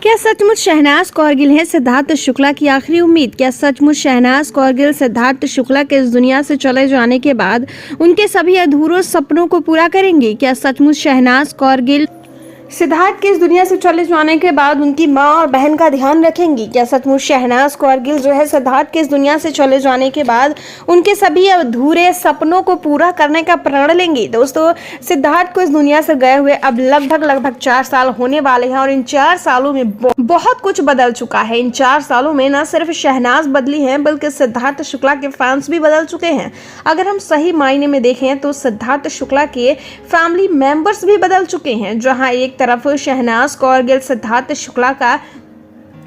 क्या सचमुच शहनाज कौरगिल हैं सिद्धार्थ शुक्ला की आखिरी उम्मीद? क्या सचमुच शहनाज कौरगिल सिद्धार्थ शुक्ला के इस दुनिया से चले जाने के बाद उनके सभी अधूरे सपनों को पूरा करेंगी? क्या सचमुच शहनाज कौरगिल सिद्धार्थ के इस दुनिया से चले जाने के बाद उनकी माँ और बहन का ध्यान रखेंगी? क्या सचमुच शहनाज कौरगिल जो है सिद्धार्थ के इस दुनिया से चले जाने के बाद उनके सभी अधूरे सपनों को पूरा करने का प्रण लेंगी? दोस्तों, सिद्धार्थ को इस दुनिया से गए हुए अब लगभग 4 साल होने वाले हैं और इन 4 सालों में बहुत कुछ बदल चुका है। इन 4 सालों में न सिर्फ शहनाज बदली है बल्कि सिद्धार्थ शुक्ला के फैंस भी बदल चुके हैं। अगर हम सही मायने में देखें तो सिद्धार्थ शुक्ला के फैमिली मेंबर्स भी बदल चुके हैं। जहां एक तरफ शहनाज कौरगिल सिद्धार्थ शुक्ला का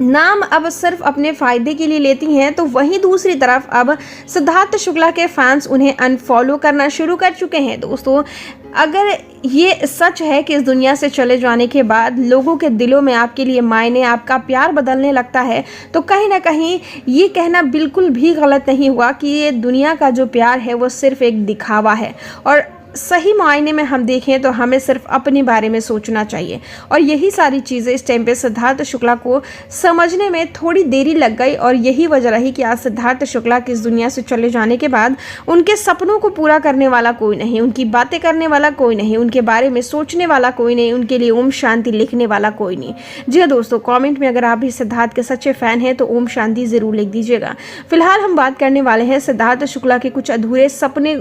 नाम अब सिर्फ अपने फायदे के लिए लेती हैं, तो वहीं दूसरी तरफ अब सिद्धार्थ शुक्ला के फैंस उन्हें अनफॉलो करना शुरू कर चुके हैं। दोस्तों, अगर ये सच है कि इस दुनिया से चले जाने के बाद लोगों के दिलों में आपके लिए मायने, आपका प्यार बदलने लगता है, तो कहीं ना कहीं ये कहना बिल्कुल भी गलत नहीं हुआ कि ये दुनिया का जो प्यार है वो सिर्फ एक दिखावा है। और सही मायने में हम देखें तो हमें सिर्फ अपने बारे में सोचना चाहिए। और यही सारी चीज़ें इस टाइम पे सिद्धार्थ शुक्ला को समझने में थोड़ी देरी लग गई और यही वजह रही कि आज सिद्धार्थ शुक्ला की इस दुनिया से चले जाने के बाद उनके सपनों को पूरा करने वाला कोई नहीं, उनकी बातें करने वाला कोई नहीं, उनके बारे में सोचने वाला कोई नहीं, उनके लिए ओम शांति लिखने वाला कोई नहीं। जी हाँ दोस्तों, कॉमेंट में अगर आप भी सिद्धार्थ के सच्चे फ़ैन हैं तो ओम शांति ज़रूर लिख दीजिएगा। फिलहाल हम बात करने वाले हैं सिद्धार्थ शुक्ला के कुछ अधूरे सपने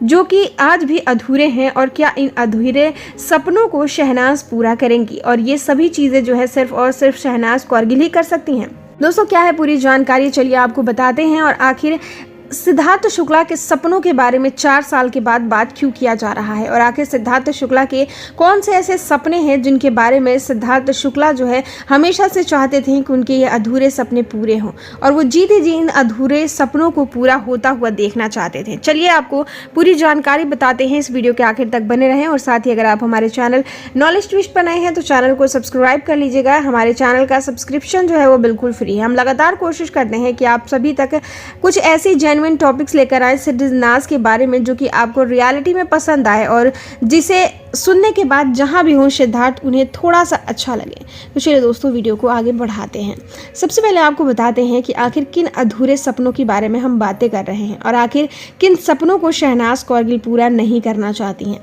जो कि आज भी अधूरे हैं, और क्या इन अधूरे सपनों को शहनाज पूरा करेंगी? और ये सभी चीज़ें जो है सिर्फ और सिर्फ शहनाज कौरगिल ही कर सकती हैं। दोस्तों, क्या है पूरी जानकारी, चलिए आपको बताते हैं। और आखिर सिद्धार्थ शुक्ला के सपनों के बारे में 4 साल के बाद बात क्यों किया जा रहा है, और आखिर सिद्धार्थ शुक्ला के कौन से ऐसे सपने हैं जिनके बारे में सिद्धार्थ शुक्ला जो है हमेशा से चाहते थे कि उनके ये अधूरे सपने पूरे हों और वो जीते जी इन अधूरे सपनों को पूरा होता हुआ देखना चाहते थे। चलिए आपको पूरी जानकारी बताते हैं, इस वीडियो के आखिर तक बने रहें। और साथ ही अगर आप हमारे चैनल नॉलेज ट्विस्ट पर नए हैं तो चैनल को सब्सक्राइब कर लीजिएगा। हमारे चैनल का सब्सक्रिप्शन जो है वो बिल्कुल फ्री है। हम लगातार कोशिश करते हैं कि आप सभी तक कुछ ऐसी टॉपिक्स लेकर आए सिद्धार्थ के बारे में जो कि आपको रियलिटी में पसंद आए और जिसे सुनने के बाद जहां भी हो सिद्धार्थ उन्हें थोड़ा सा अच्छा लगे। तो चलिए दोस्तों, वीडियो को आगे बढ़ाते हैं। सबसे पहले आपको बताते हैं कि आखिर किन अधूरे सपनों के बारे में हम बातें कर रहे हैं और आखिर किन सपनों को शहनाज कौरगिल पूरा नहीं करना चाहती हैं।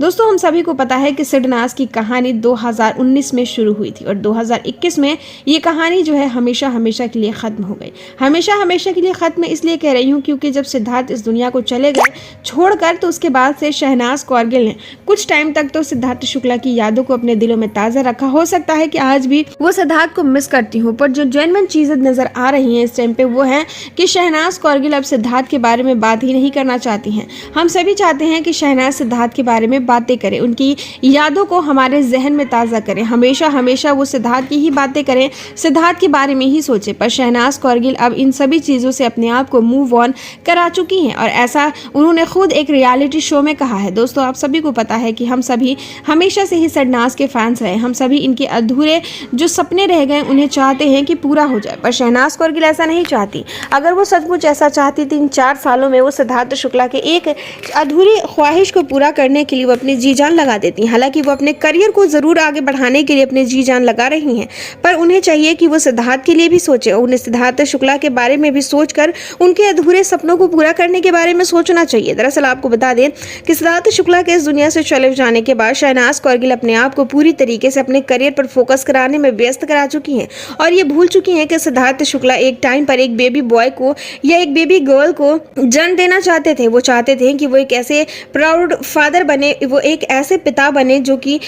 दोस्तों, हम सभी को पता है कि सिद्धार्थ की कहानी 2019 में शुरू हुई थी और 2021 में ये कहानी जो है हमेशा हमेशा के लिए ख़त्म हो गई। हमेशा हमेशा के लिए ख़त्म इसलिए कह रही हूँ क्योंकि जब सिद्धार्थ इस दुनिया को चले गए छोड़कर, तो उसके बाद से शहनाज कौरगिल ने कुछ टाइम तक तो सिद्धार्थ शुक्ला की यादों को अपने दिलों में ताज़ा रखा। हो सकता है कि आज भी वो सिद्धार्थ को मिस करती हूँ, पर जो जेन्युइन चीज़ें नज़र आ रही हैं इस टाइम पे वो है कि शहनाज कौरगिल अब सिद्धार्थ के बारे में बात ही नहीं करना चाहती हैं। हम सभी चाहते हैं कि शहनाज सिद्धार्थ के बारे में बातें करें, उनकी यादों को हमारे जहन में ताज़ा करें, हमेशा हमेशा वो सिद्धार्थ की ही बातें करें, सिद्धार्थ के बारे में ही सोचें। पर शहनाज कौरगिल अब इन सभी चीज़ों से अपने आप को मूव ऑन करा चुकी हैं और ऐसा उन्होंने खुद एक रियलिटी शो में कहा है। दोस्तों, आप सभी को पता है कि हम सभी हमेशा से ही शहनाज के फैंस रहे। हम सभी इनके अधूरे जो सपने रह गए उन्हें चाहते हैं कि पूरा हो जाए, पर शहनाज कौरगिल ऐसा नहीं चाहती। अगर वो सचमुच ऐसा चाहती थी, इन 4 सालों में वो सिद्धार्थ शुक्ला के एक अधूरी ख्वाहिश को पूरा करने के लिए वो अपनी जी जान लगा देती हैं। हालांकि वो अपने करियर को ज़रूर आगे बढ़ाने के लिए अपने जी जान लगा रही हैं, पर उन्हें चाहिए कि वो सिद्धार्थ के लिए भी सोचे और उन्हें सिद्धार्थ शुक्ला के बारे में भी सोचकर उनके अधूरे सपनों को पूरा करने के बारे में सोचना चाहिए। दरअसल आपको बता दें कि सिद्धार्थ शुक्ला के इस दुनिया से चले जाने के बाद शहनाज कौरगिल अपने आप को पूरी तरीके से अपने करियर पर फोकस कराने में व्यस्त करा चुकी हैं और ये भूल चुकी हैं कि सिद्धार्थ शुक्ला एक टाइम पर एक बेबी बॉय को या एक बेबी गर्ल को जन्म देना चाहते थे। वो चाहते थे कि वो एक ऐसे प्राउड फादर बने, वो एक ऐसे पिता बने जो कि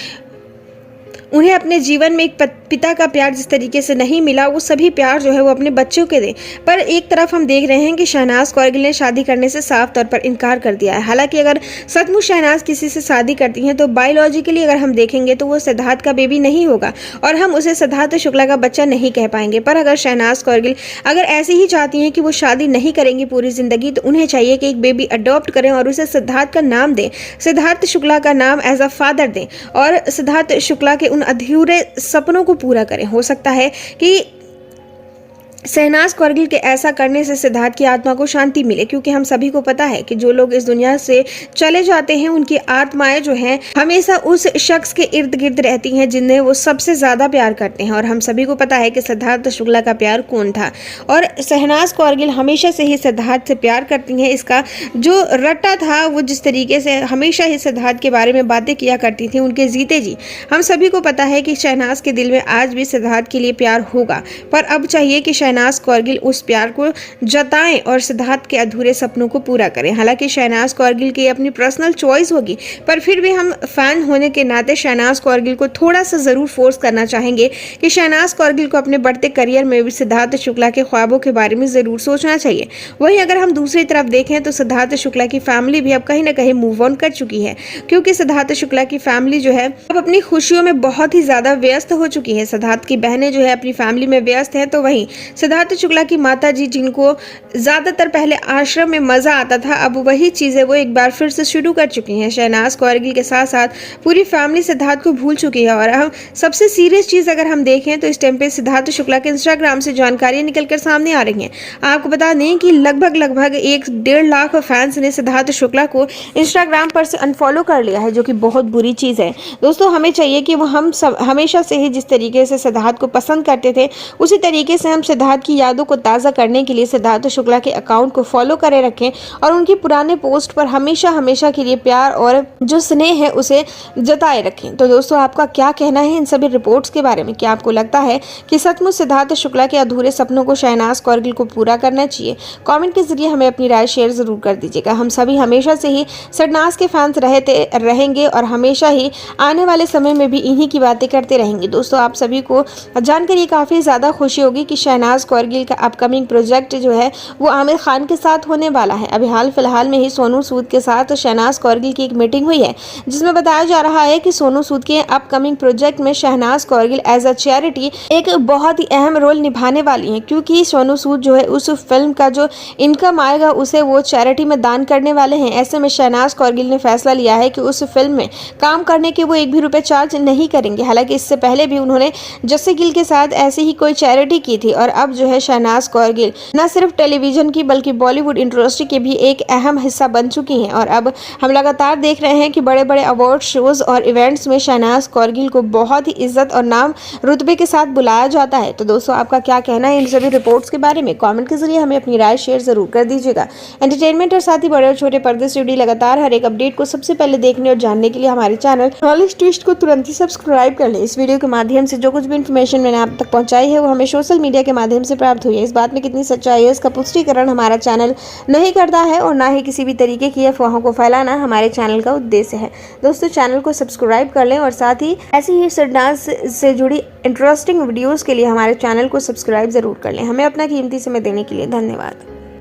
उन्हें अपने जीवन में एक पिता का प्यार जिस तरीके से नहीं मिला वो सभी प्यार जो है वो अपने बच्चों के दें। पर एक तरफ हम देख रहे हैं कि शहनाज कौरगिल ने शादी करने से साफ तौर पर इनकार कर दिया है। हालांकि अगर सचमुच शहनाज किसी से शादी करती हैं तो बायोलॉजिकली अगर हम देखेंगे तो वो सिद्धार्थ का बेबी नहीं होगा और हम उसे सिद्धार्थ शुक्ला का बच्चा नहीं कह पाएंगे। पर अगर शहनाज कौरगिल अगर ऐसे ही चाहती हैं कि वो शादी नहीं करेंगी पूरी ज़िंदगी, तो उन्हें चाहिए कि एक बेबी अडॉप्ट करें और उसे सिद्धार्थ का नाम दें, सिद्धार्थ शुक्ला का नाम एज अ फादर दें और सिद्धार्थ शुक्ला के उन अधूरे सपनों को पूरा करें। हो सकता है कि शहनाज कौरगिल के ऐसा करने से सिद्धार्थ की आत्मा को शांति मिले, क्योंकि हम सभी को पता है कि जो लोग इस दुनिया से चले जाते हैं उनकी आत्माएं जो हैं हमेशा उस शख्स के इर्द गिर्द रहती हैं जिन्हें वो सबसे ज्यादा प्यार करते हैं। और हम सभी को पता है कि सिद्धार्थ शुक्ला का प्यार कौन था, और शहनाज कौरगिल हमेशा से ही सिद्धार्थ से प्यार करती हैं। इसका जो रट्टा था, वो जिस तरीके से हमेशा ही सिद्धार्थ के बारे में बातें किया करती थी उनके जीते जी, हम सभी को पता है कि शहनाज के दिल में आज भी सिद्धार्थ के लिए प्यार होगा। पर अब चाहिए कि शहनाज कौरगिल उस प्यार को जताएं और सिद्धार्थ के अधूरे सपनों को पूरा करें। हालांकि शहनाज कौरगिल की अपनी पर्सनल चॉइस होगी, पर फिर भी हम फैन होने के नाते शहनाज कौरगिल को थोड़ा सा जरूर फोर्स करना चाहेंगे कि शहनाज कौरगिल को अपने बढ़ते करियर में भी सिद्धार्थ शुक्ला के ख्वाबों के बारे में जरूर सोचना चाहिए। वहीं अगर हम दूसरी तरफ देखें तो सिद्धार्थ शुक्ला की फैमिली भी अब कहीं ना कहीं मूव ऑन कर चुकी है, क्योंकि सिद्धार्थ शुक्ला की फैमिली जो है अब अपनी खुशियों में बहुत ही ज्यादा व्यस्त हो चुकी है। सिद्धार्थ की बहनें जो है अपनी फैमिली में व्यस्त है, तो वहीं सिद्धार्थ शुक्ला की माता जी, जिनको ज्यादातर पहले आश्रम में मजा आता था, अब वही चीजें वो एक बार फिर से शुरू कर चुकी हैं। शहनाज कौरगिल के साथ साथ पूरी फैमिली सिद्धार्थ को भूल चुकी है। और हम सबसे सीरियस चीज अगर हम देखें तो इस टाइम पे सिद्धार्थ शुक्ला के इंस्टाग्राम से जानकारी निकलकर सामने आ रही है। आपको बता दें कि लगभग 1.5 लाख फैंस ने सिद्धार्थ शुक्ला को इंस्टाग्राम पर से अनफॉलो कर लिया है, जो कि बहुत बुरी चीज है। दोस्तों, हमें चाहिए कि वो हम सब हमेशा से ही जिस तरीके से सिद्धार्थ को पसंद करते थे, उसी तरीके से हम सिद्धार्थ की यादों को ताज़ा करने के लिए सिद्धार्थ शुक्ला के अकाउंट को फॉलो करे रखें और उनकी पुराने पोस्ट पर हमेशा के लिए प्यार और जो स्नेह है उसे जताए रखें। तो दोस्तों, आपका क्या कहना है इन सभी रिपोर्ट्स के बारे में? क्या आपको लगता है कि सचमुच सिद्धार्थ शुक्ला के अधूरे सपनों को शहनाज कौरगिल को पूरा करना चाहिए? कमेंट के जरिए हमें अपनी राय शेयर जरूर कर दीजिएगा। हम सभी हमेशा से ही शहनाज के फैंस रहेंगे और हमेशा ही आने वाले समय में भी इन्हीं की बातें करते रहेंगे। दोस्तों, आप सभी को जानकर ये काफ़ी ज़्यादा खुशी होगी कि शहनाज कौरगिल का अपकमिंग प्रोजेक्ट जो है वो आमिर खान के साथ होने वाला है। अभी हाल फिलहाल में ही सोनू सूद के साथ शहनाज कौरगिल की एक मीटिंग हुई है, जिसमें बताया जा रहा है कि सोनू सूद के अपकमिंग प्रोजेक्ट में Shehnaaz Kaur Gill as a charity एक बहुत ही अहम रोल निभाने वाली हैं, क्योंकि सोनू सूद जो है उस फिल्म का जो इनकम आएगा उसे वो चैरिटी में दान करने वाले हैं। ऐसे में शहनाज कौरगिल ने फैसला लिया है कि उस फिल्म में काम करने के वो 1 भी रुपए चार्ज नहीं करेंगे। हालांकि इससे पहले भी उन्होंने जस्सी गिल के साथ ऐसी ही कोई चैरिटी की थी। और अब जो है शहनाज कौरगिल न सिर्फ टेलीविजन की बल्कि बॉलीवुड इंडस्ट्री के भी एक अहम हिस्सा बन चुकी हैं। और अब हम लगातार देख रहे हैं कि बड़े बड़े अवार्ड शोज और इवेंट्स में शहनाज कौरगिल को बहुत ही इज्जत और नाम रुतबे के साथ बुलाया जाता है। तो दोस्तों, आपका क्या कहना है इन सभी रिपोर्ट्स के बारे में? कमेंट के जरिए हमें अपनी राय शेयर जरूर कर दीजिएगा। एंटरटेनमेंट और साथ ही बड़े और छोटे पर्दे से जुड़ी लगातार हर एक अपडेट को सबसे पहले देखने और जानने के लिए हमारे चैनल नॉलेज ट्विस्ट को तुरंत ही सब्सक्राइब कर लें। इस वीडियो के माध्यम से जो कुछ भी इन्फॉर्मेशन मैंने आप तक पहुंचाई है वो हमें सोशल मीडिया के माध्यम से प्राप्त हुई है। इस बात में कितनी सच्चाई है इसका पुष्टिकरण हमारा चैनल नहीं करता है और ना ही किसी भी तरीके की अफवाहों को फैलाना हमारे चैनल का उद्देश्य है। दोस्तों, चैनल को सब्सक्राइब कर लें और साथ ही ऐसी ही डांस से जुड़ी इंटरेस्टिंग वीडियोस के लिए हमारे चैनल को सब्सक्राइब जरूर कर लें। हमें अपना कीमती समय देने के लिए धन्यवाद।